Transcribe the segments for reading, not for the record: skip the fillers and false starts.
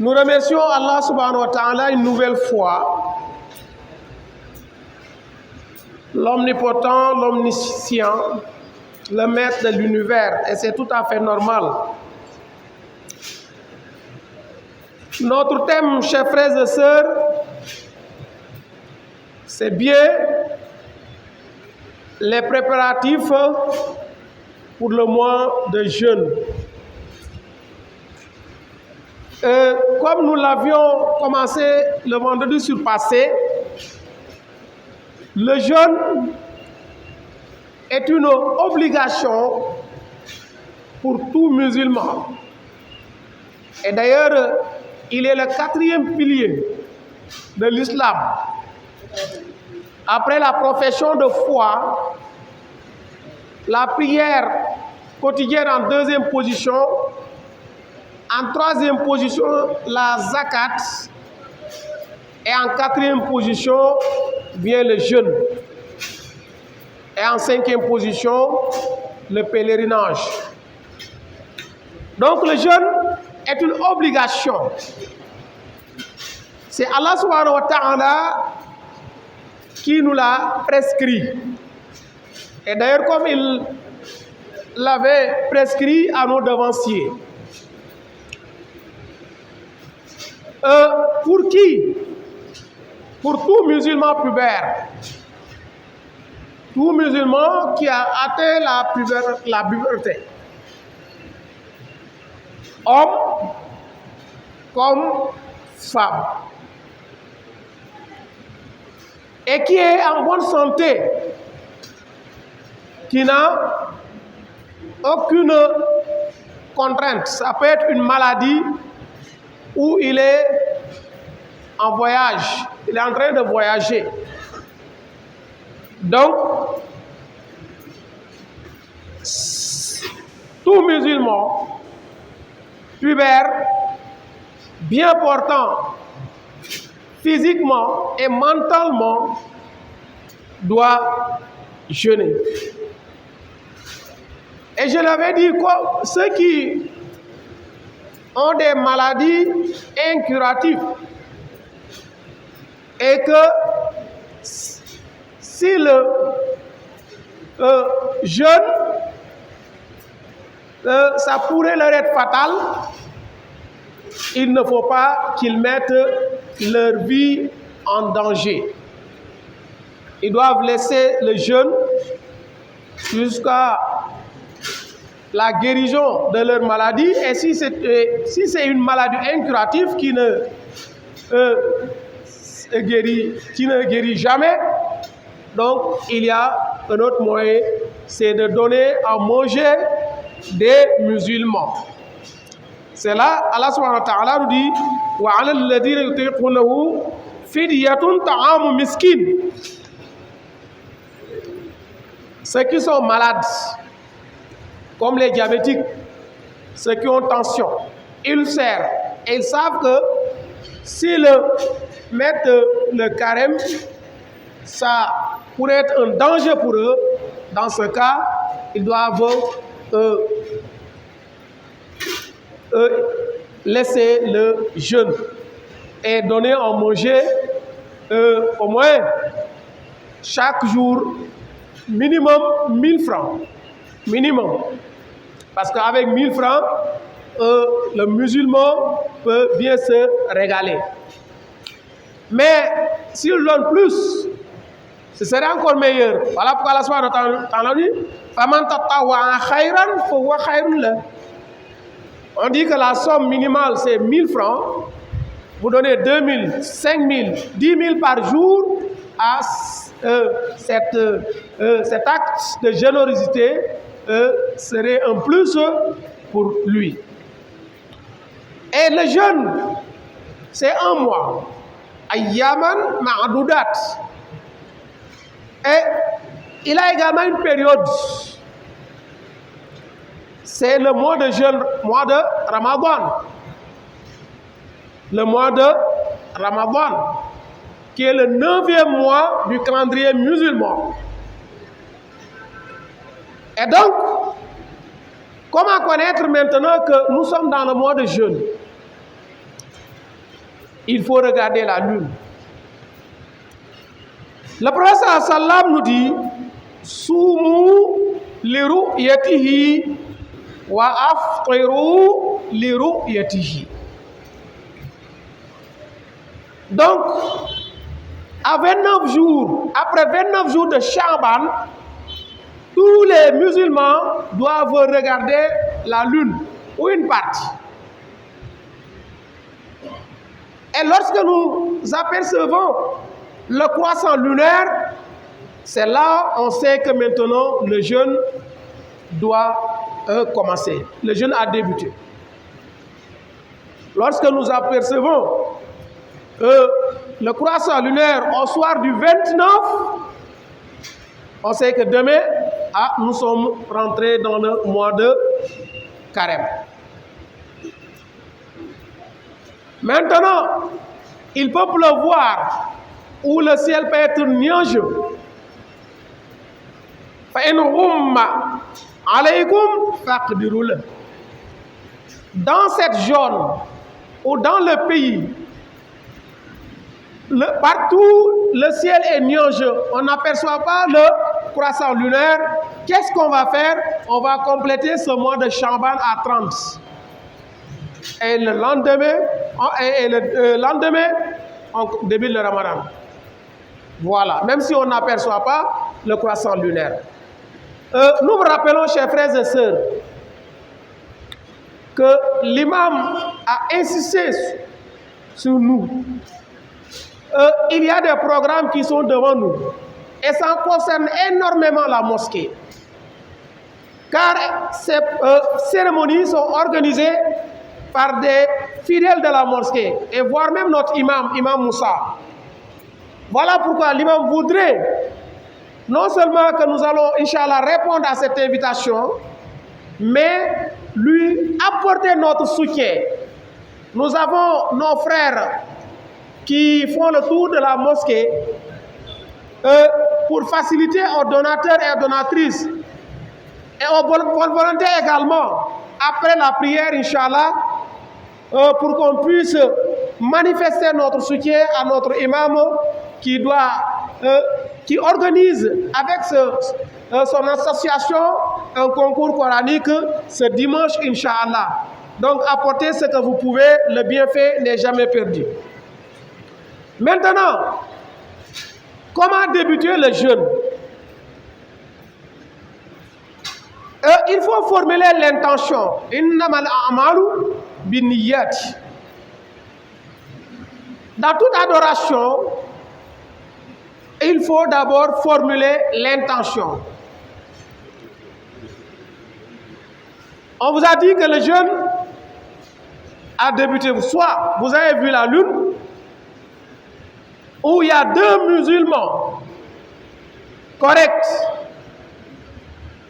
Nous remercions Allah subhanahu wa ta'ala une nouvelle fois, l'omnipotent, l'omniscient, le maître de l'univers, et c'est tout à fait normal. Notre thème, chers frères et sœurs, c'est bien les préparatifs pour le mois de jeûne. Comme nous l'avions commencé le vendredi surpassé, le jeûne est une obligation pour tout musulman. Et d'ailleurs, il est le 4e pilier de l'islam. Après la profession de foi, la prière quotidienne en 2e position, en 3e position, la zakat, et en 4e position vient le jeûne. Et en 5e position, le pèlerinage. Donc le jeûne est une obligation. C'est Allah subhanahu wa ta'ala qui nous l'a prescrit. Et d'ailleurs, comme il l'avait prescrit à nos devanciers. Pour qui? Pour tout musulman pubère. Tout musulman qui a atteint la puberté. Homme comme femme. Et qui est en bonne santé. Qui n'a aucune contrainte. Ça peut être une maladie où il est en voyage, il est en train de voyager. Donc, tout musulman pubère, bien portant physiquement et mentalement, doit jeûner. Et je l'avais dit, ceux qui ont des maladies incuratives et que si le jeûne, ça pourrait leur être fatal, il ne faut pas qu'ils mettent leur vie en danger. Ils doivent laisser le jeûne jusqu'à la guérison de leur maladie, et si c'est une maladie incurative qui ne guérit jamais, donc il y a un autre moyen, c'est de donner à manger des musulmans. C'est là, Allah subhanahu wa ta'ala nous dit wa 'ala alladhina yutiqunahu fidyatun ta'amu miskin. Ceux qui sont malades, comme les diabétiques, ceux qui ont tension, ulcère, et ils savent que s'ils mettent le carême, ça pourrait être un danger pour eux. Dans ce cas, ils doivent laisser le jeûne et donner à manger au moins chaque jour minimum 1000 francs. Minimum. Parce qu'avec 1000 francs, le musulman peut bien se régaler. Mais s'il donne plus, ce serait encore meilleur. Voilà pourquoi Allah subhanahu wa ta'ala dit faman tatawwa'a khayran fahuwa khayrun lahu. On dit que la somme minimale c'est 1000 francs. Vous donnez 2000, 5000, 10 000 par jour à cet acte de générosité serait un plus pour lui. Et le jeûne, c'est un mois. Ayyaman ma'adudat. Et il a également une période. C'est le mois de jeûne, mois de Ramadan. Le mois de Ramadan, qui est le 9e mois du calendrier musulman. Et donc, Comment connaître maintenant que nous sommes dans le mois de jeûne? Il faut regarder la lune. Le prophète sallam nous dit Soumu li ru'yatihi wa aftiru li ru'yatihi. Donc, à 29 jours, après 29 jours de Shaban, tous les musulmans doivent regarder la lune ou une partie. Et lorsque nous apercevons le croissant lunaire, c'est là on sait que maintenant le jeûne doit commencer. Le jeûne a débuté. Lorsque nous apercevons le croissant lunaire au soir du 29, on sait que demain, nous sommes rentrés dans le mois de Carême. Maintenant, il peut pleuvoir ou le ciel peut être nuageux. Dans cette zone ou dans le pays, partout le ciel est nuageux, on n'aperçoit pas le croissant lunaire. Qu'est-ce qu'on va faire? On va compléter ce mois de Shaban à 30. Et le lendemain, on débute le Ramadan. Voilà, même si on n'aperçoit pas le croissant lunaire. Nous vous rappelons, chers frères et sœurs, que l'imam a insisté sur nous. Il y a des programmes qui sont devant nous et ça concerne énormément la mosquée. Car ces cérémonies sont organisées par des fidèles de la mosquée et voire même notre imam, Imam Moussa. Voilà pourquoi l'imam voudrait non seulement que nous allons, Inch'Allah, répondre à cette invitation, mais lui apporter notre soutien. Nous avons nos frères qui font le tour de la mosquée pour faciliter aux donateurs et aux donatrices et aux bonnes volontés également, après la prière, Inch'Allah, pour qu'on puisse manifester notre soutien à notre imam qui organise avec son association un concours coranique ce dimanche, Inch'Allah. Donc apportez ce que vous pouvez, le bienfait n'est jamais perdu. Maintenant, comment débuter le jeûne? Il faut formuler l'intention. Innamal a'malu binniyat. Dans toute adoration, il faut d'abord formuler l'intention. On vous a dit que le jeûne a débuté. Soit vous avez vu la lune, où il y a 2 musulmans corrects,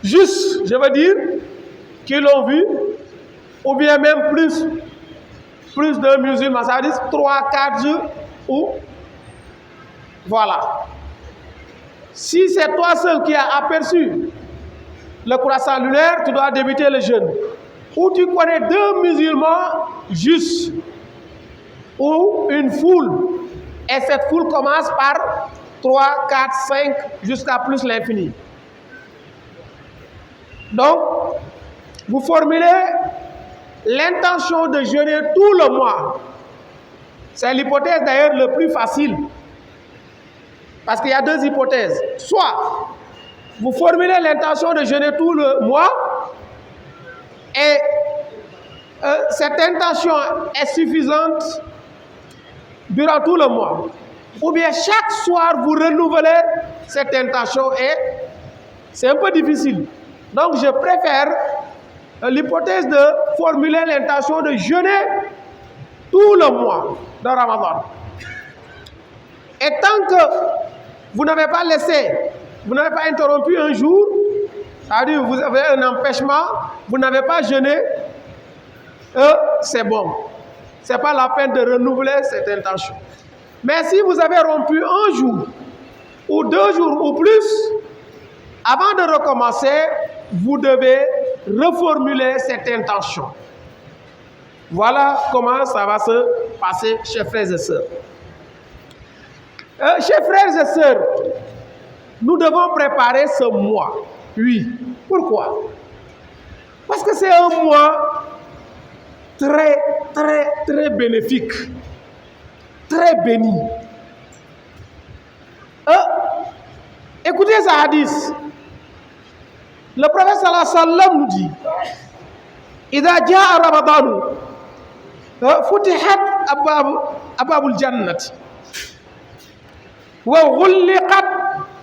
juste, je veux dire, qui l'ont vu, ou bien même plus de musulmans, ça veut dire 3, 4 jours, ou voilà. Si c'est toi seul qui as aperçu le croissant lunaire, tu dois débuter le jeûne. Ou tu connais 2 musulmans juste, ou une foule, et cette foule commence par 3, 4, 5, jusqu'à plus l'infini. Donc, vous formulez l'intention de jeûner tout le mois. C'est l'hypothèse d'ailleurs le plus facile. Parce qu'il y a 2 hypothèses. Soit vous formulez l'intention de jeûner tout le mois et cette intention est suffisante durant tout le mois. Ou bien chaque soir vous renouvelez cette intention et c'est un peu difficile. Donc je préfère l'hypothèse de formuler l'intention de jeûner tout le mois de Ramadan. Et tant que vous n'avez pas interrompu un jour, c'est-à-dire vous avez un empêchement, vous n'avez pas jeûné, c'est bon. Ce n'est pas la peine de renouveler cette intention. Mais si vous avez rompu un jour, ou 2 jours, ou plus, avant de recommencer, vous devez reformuler cette intention. Voilà comment ça va se passer, chers frères et sœurs. Chers frères et sœurs, nous devons préparer ce mois. Oui. Pourquoi? Parce que c'est un mois très, très, très bénéfique, très béni. Écoutez ce hadith. Le prophète sallallahu alayhi wa sallam nous dit إذا جاء رمضان فتحت أبواب الجنة وغلقت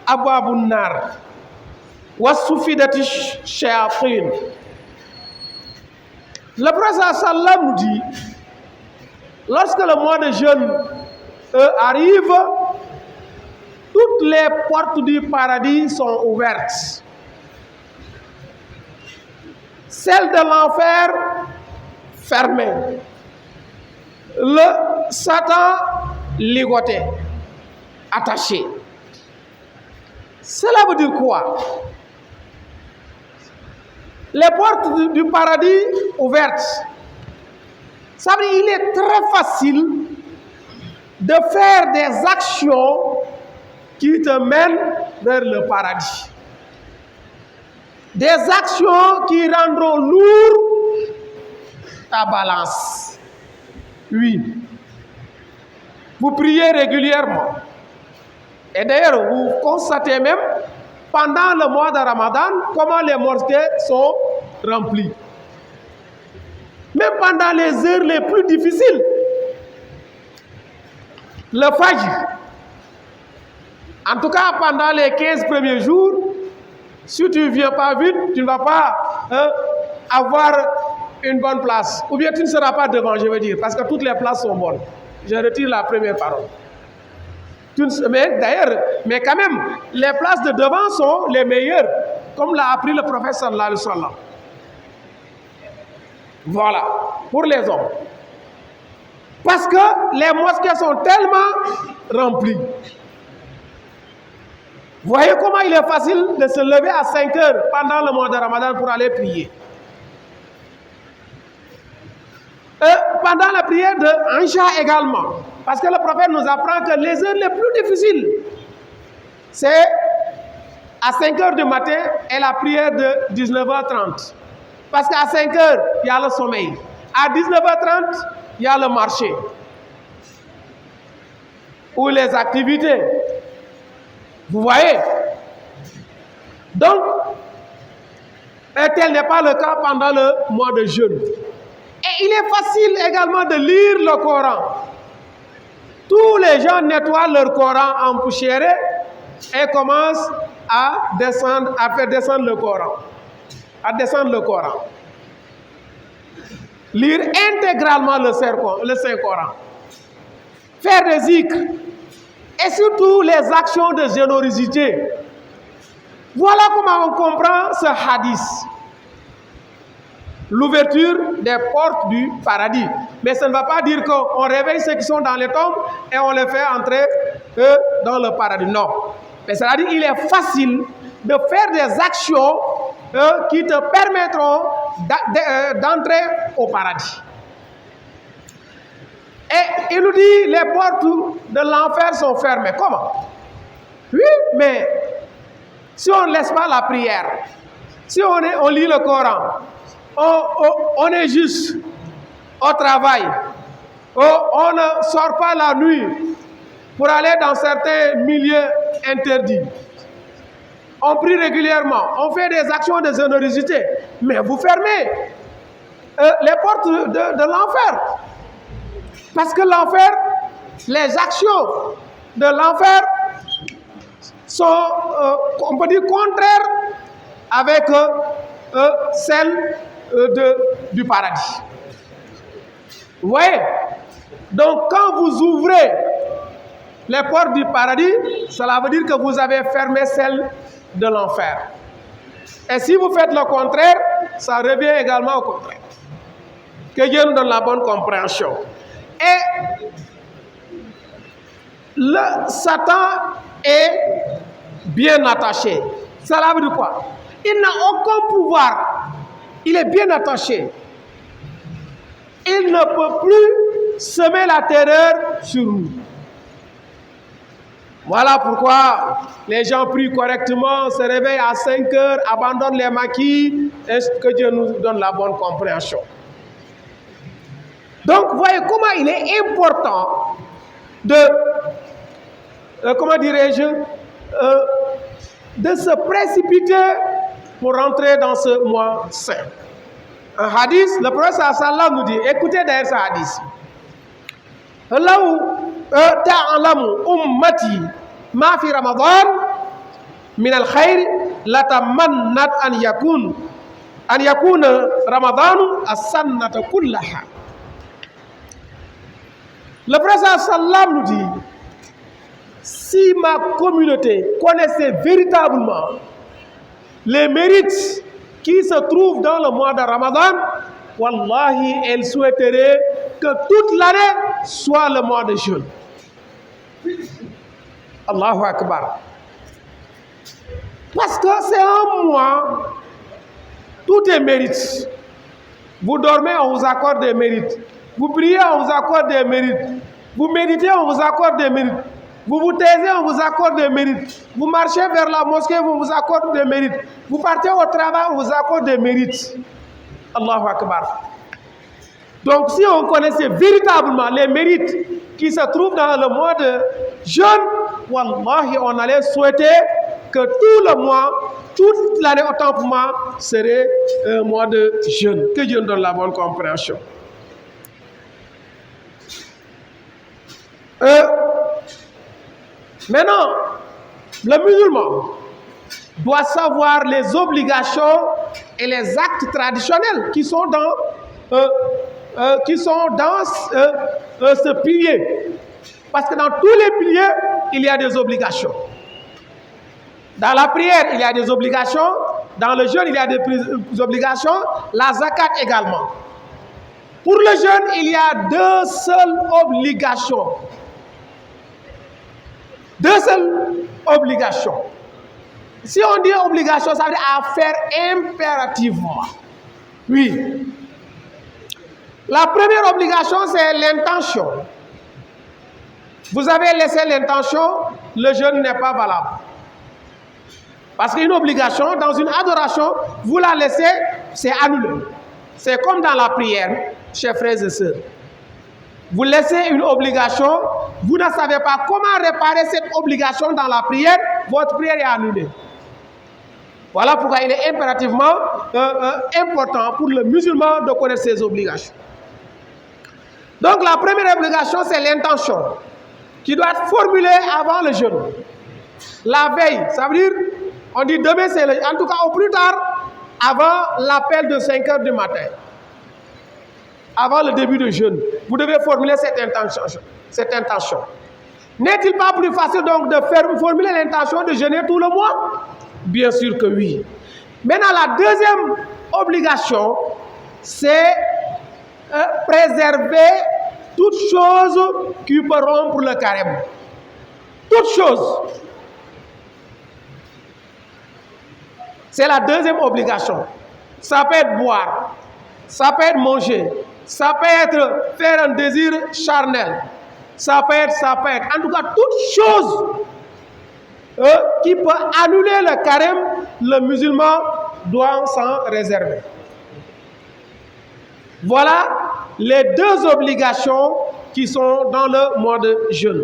أبواب النار وصفدت الشياطين. Le prophète sallallahu alayhi wa sallam nous dit, lorsque le mois de jeûne arrive, toutes les portes du paradis sont ouvertes. Celles de l'enfer fermées. Le Satan ligoté, attaché. Cela veut dire quoi? Les portes du paradis ouvertes. Ça veut dire qu'il est très facile de faire des actions qui te mènent vers le paradis. Des actions qui rendront lourd ta balance. Oui. Vous priez régulièrement. Et d'ailleurs, vous constatez même, pendant le mois de Ramadan, comment les mosquées sont remplies. Même pendant les heures les plus difficiles. Le Fajr. En tout cas, pendant les 15 premiers jours, si tu ne viens pas vite, tu ne vas pas avoir une bonne place. Ou bien tu ne seras pas devant, je veux dire, parce que toutes les places sont bonnes. Je retire la première parole. Mais quand même, les places de devant sont les meilleures, comme l'a appris le prophète sallallahu alayhi wa sallam. Voilà, pour les hommes. Parce que les mosquées sont tellement remplies. Vous voyez comment il est facile de se lever à 5 heures pendant le mois de Ramadan pour aller prier. Pendant la prière de Aïcha également. Parce que le prophète nous apprend que les heures les plus difficiles, c'est à 5 heures du matin et la prière de 19h30. Parce qu'à 5 heures, il y a le sommeil. À 19h30, il y a le marché. Ou les activités. Vous voyez? Donc, tel n'est pas le cas pendant le mois de jeûne. Et il est facile également de lire le Coran. Tous les gens nettoient leur Coran en poussière et commencent à faire descendre le Coran. À descendre le Coran. Lire intégralement le Saint-Coran. Faire des zikrs. Et surtout les actions de générosité. Voilà comment on comprend ce hadith. L'ouverture des portes du paradis. Mais ça ne va pas dire qu'on réveille ceux qui sont dans les tombes et on les fait entrer dans le paradis. Non. Mais ça veut dire qu'il est facile de faire des actions qui te permettront d'entrer au paradis. Et il nous dit les portes de l'enfer sont fermées. Comment? Oui, mais si on ne laisse pas la prière, si on lit le Coran, on est juste au travail, on ne sort pas la nuit pour aller dans certains milieux interdits. On prie régulièrement, on fait des actions de générosité, mais vous fermez les portes de l'enfer. Parce que l'enfer, les actions de l'enfer sont, on peut dire, contraires avec celles du paradis. Vous voyez? Donc, quand vous ouvrez les portes du paradis, cela veut dire que vous avez fermé celles de l'enfer. Et si vous faites le contraire, ça revient également au contraire. Que Dieu nous donne la bonne compréhension. Et le Satan est bien attaché. Cela veut dire quoi? Il n'a aucun pouvoir il est bien attaché. Il ne peut plus semer la terreur sur nous. Voilà pourquoi les gens prient correctement, se réveillent à 5 heures, abandonnent les maquis, et que Dieu nous donne la bonne compréhension. Donc, voyez comment il est important de, comment dirais-je, de se précipiter pour rentrer dans ce mois saint. Un hadith, le prophète sallam nous dit, écoutez d'ailleurs ce hadith. Ta'alamu ummati ma fi Ramadan min al-khayr latamannat an yakuna Ramadan as-sannata kullaha. Le prophète sallam nous dit, si ma communauté connaissait véritablement les mérites qui se trouvent dans le mois de Ramadan, wallahi, elle souhaiterait que toute l'année soit le mois de jeûne. Allahu Akbar. Parce que c'est un mois, tout est mérite. Vous dormez, on vous accorde des mérites. Vous priez, on vous accorde des mérites. Vous méditez, on vous accorde des mérites. Vous vous taisez, on vous accorde des mérites. Vous marchez vers la mosquée, on vous accorde des mérites. Vous partez au travail, on vous accorde des mérites. Allahu Akbar. Donc si on connaissait véritablement les mérites qui se trouvent dans le mois de jeûne, wallahi, on allait souhaiter que tout le mois, toute l'année autant pour moi, serait un mois de jeûne. Que Dieu nous donne la bonne compréhension. Maintenant, le musulman doit savoir les obligations et les actes traditionnels qui sont dans ce pilier. Parce que dans tous les piliers, il y a des obligations. Dans la prière, il y a des obligations. Dans le jeûne, il y a des obligations. La zakat également. Pour le jeûne, il y a deux seules obligations. Deux seules obligations. Si on dit obligation, ça veut dire à faire impérativement. Oui. La première obligation, c'est l'intention. Vous avez laissé l'intention, le jeûne n'est pas valable. Parce qu'une obligation, dans une adoration, vous la laissez, c'est annulé. C'est comme dans la prière, chers frères et sœurs. Vous laissez une obligation, vous ne savez pas comment réparer cette obligation dans la prière, votre prière est annulée. Voilà pourquoi il est impérativement important pour le musulman de connaître ses obligations. Donc la première obligation, c'est l'intention, qui doit être formulée avant le jeûne. La veille, ça veut dire, on dit demain, c'est en tout cas au plus tard, avant l'appel de 5 heures du matin. Avant le début du jeûne, vous devez formuler cette intention. N'est-il pas plus facile donc de formuler l'intention de jeûner tout le mois? Bien sûr que oui. Maintenant, la deuxième obligation, c'est préserver toute chose qui peut rompre le carême. Toute chose. C'est la deuxième obligation. Ça peut être boire, ça peut être manger, ça peut être faire un désir charnel, ça peut être. En tout cas, toute chose qui peut annuler le carême, le musulman doit s'en réserver. Voilà les deux obligations qui sont dans le mois de jeûne.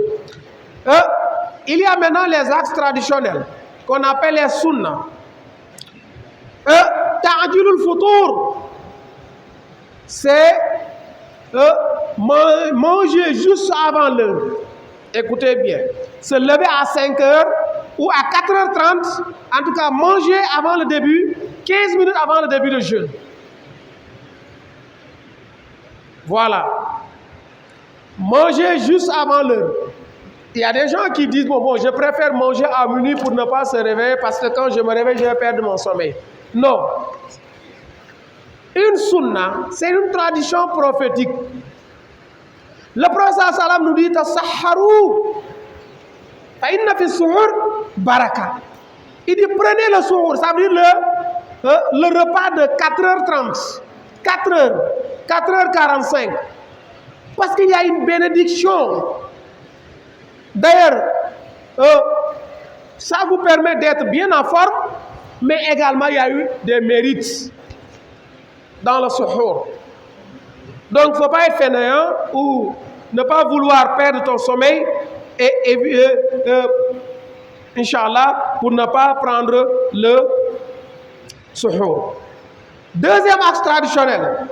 Il y a maintenant les actes traditionnels qu'on appelle les sunnah. Ta'jilul futur, c'est manger juste avant l'heure. Écoutez bien, se lever à 5 heures ou à 4h30, en tout cas manger avant le début, 15 minutes avant le début de jeûne. Voilà. Manger juste avant l'heure. Il y a des gens qui disent, bon, je préfère manger à minuit pour ne pas se réveiller parce que quand je me réveille, je vais perdre mon sommeil. Non. Une sunna, c'est une tradition prophétique. Le prophète sallam nous dit, tasahharu, fa inna fi suhur baraka. Il dit, prenez le suhur, ça veut dire le repas de 4h30, 4h, 4h45. Parce qu'il y a une bénédiction. D'ailleurs, ça vous permet d'être bien en forme, mais également il y a eu des mérites dans le suhour. Donc il ne faut pas être fainéant ou ne pas vouloir perdre ton sommeil et Inch'Allah, pour ne pas prendre le suhour. Deuxième axe traditionnel,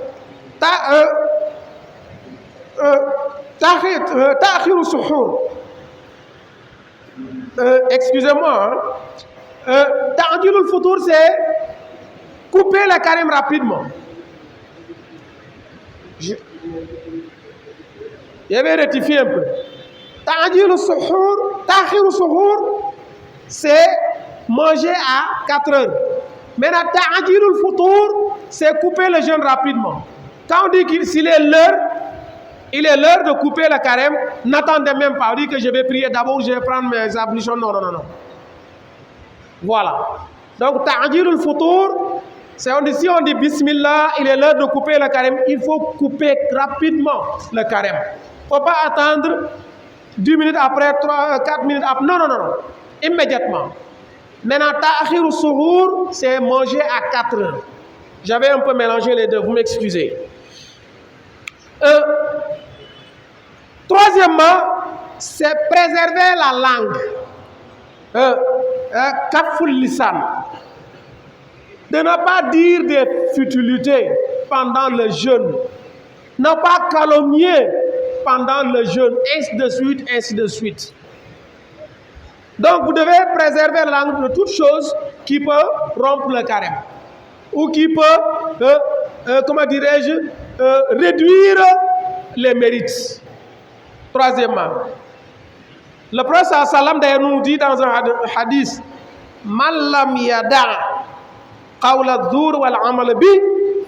ta'khir suhour. Excusez-moi, ta'jil al-futur, c'est couper le carême rapidement. Je vais rectifier un peu. Ta'jil al-suhour, ta'khir al-suhour, c'est manger à 4 heures. Maintenant, ta'jil al-futur, c'est couper le jeûne rapidement. Quand on dit qu'il est l'heure, il est l'heure de couper le carême, n'attendez même pas. On dit que je vais prier d'abord, je vais prendre mes ablutions. Non, non, non, non. Voilà. Donc, ta'jil al-futur, c'est si on dit Bismillah, il est l'heure de couper le carême, il faut couper rapidement le carême. Il ne faut pas attendre 10 minutes après, 4 minutes après. Non, non, non, non. Immédiatement. Maintenant, ta'khir al-suhour, c'est manger à 4 heures. J'avais un peu mélangé les deux, vous m'excusez. Troisièmement, c'est préserver la langue. Kaful lisan. De ne pas dire des futilités pendant le jeûne. Ne pas calomnier pendant le jeûne, ainsi de suite, ainsi de suite. Donc, vous devez préserver la langue de toute chose qui peut rompre le carême ou qui peut, comment dirais-je, réduire les mérites. Troisièmement, le prophète sallam d'ailleurs nous dit dans un hadith, Man lam yada' qawla adh-dhur wal 'amal bi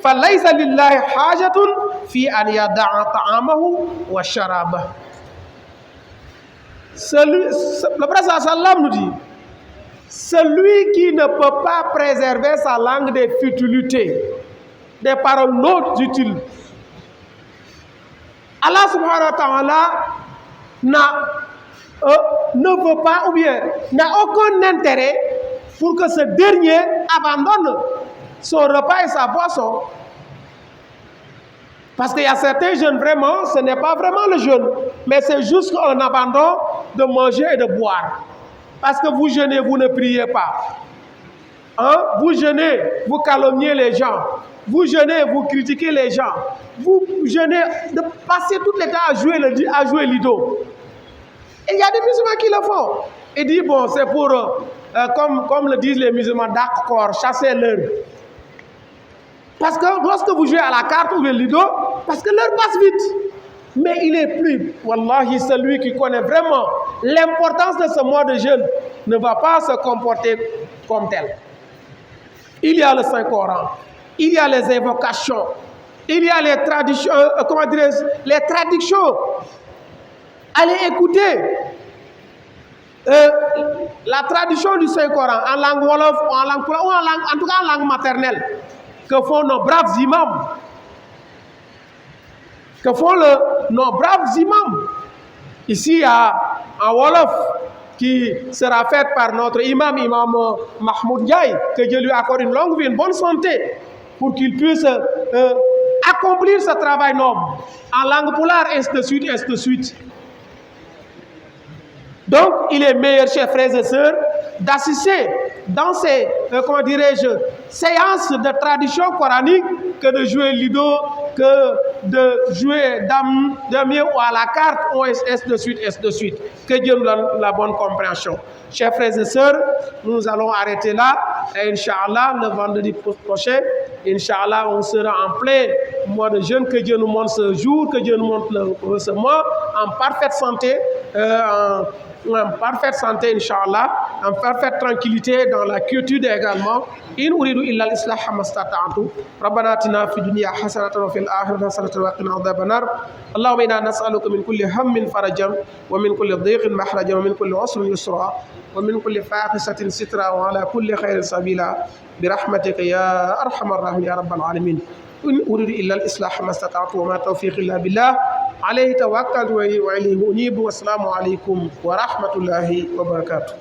falaysa lillahi hajatun fi an yada'a ta'amahu wa sharabahu. Le prophète sallam nous dit, celui qui ne peut pas préserver sa langue des futilités, des paroles non utiles, Allah subhanahu wa ta'ala ne veut pas ou bien n'a aucun intérêt pour que ce dernier abandonne son repas et sa boisson. Parce qu'il y a certains jeûnes, vraiment, ce n'est pas vraiment le jeûne, mais c'est juste un abandon de manger et de boire. Parce que vous jeûnez, vous ne priez pas. Hein? Vous jeûnez, vous calomniez les gens. Vous jeûnez, vous critiquez les gens. Vous jeûnez de passer tout le temps à jouer lido. Et il y a des musulmans qui le font. Ils disent, bon, c'est pour, comme le disent les musulmans, d'accord, chasser l'heure. Parce que lorsque vous jouez à la carte ou le lido, parce que l'heure passe vite. Mais il est plus, wallahi, celui qui connaît vraiment l'importance de ce mois de jeûne ne va pas se comporter comme tel. Il y a le Saint-Coran, il y a les invocations, il y a les traditions, comment dirais-je, les traductions. Allez écouter la traduction du Saint-Coran en langue wolof, en langue ou en tout cas en langue maternelle, que font nos braves imams. Que font nos braves imams. Ici, il y a un wolof qui sera fait par notre imam Mahmoud Ndiaye, que Dieu lui accorde une longue vie, une bonne santé, pour qu'il puisse accomplir ce travail noble. En langue poulard, ainsi de suite, ainsi de suite. Donc, il est meilleur, chers frères et sœurs, d'assister dans ces, comment dirais-je, séances de tradition coranique que de jouer lido, que de jouer damier ou à la carte, ou ainsi de suite, ainsi de suite. Que Dieu nous donne la bonne compréhension. Chers frères et sœurs, nous allons arrêter là. Et Inch'Allah, le vendredi prochain, Inch'Allah, on sera en plein mois de jeûne. Que Dieu nous montre ce jour, que Dieu nous montre ce mois en parfaite santé, Inch'Allah. en parfaite tranquillité, dans la quiétude également. إن أريد إلا الإصلاح ما استطعت ربنا آتنا في الدنيا حسنة وفي الآخرة حسنة وقنا عذاب النار اللهم إنا نسألك من كل هم فرجا ومن كل ضيق مخرجا ومن كل عسر يسرا ومن كل فاحشة سترا وعلى كل خير سبيلا برحمتك يا أرحم الراحمين يا رب العالمين إن أريد إلا الإصلاح ما استطعت وما توفيقي إلا بالله عليه توكلت وإليه أنيب والسلام عليكم ورحمة الله وبركاته.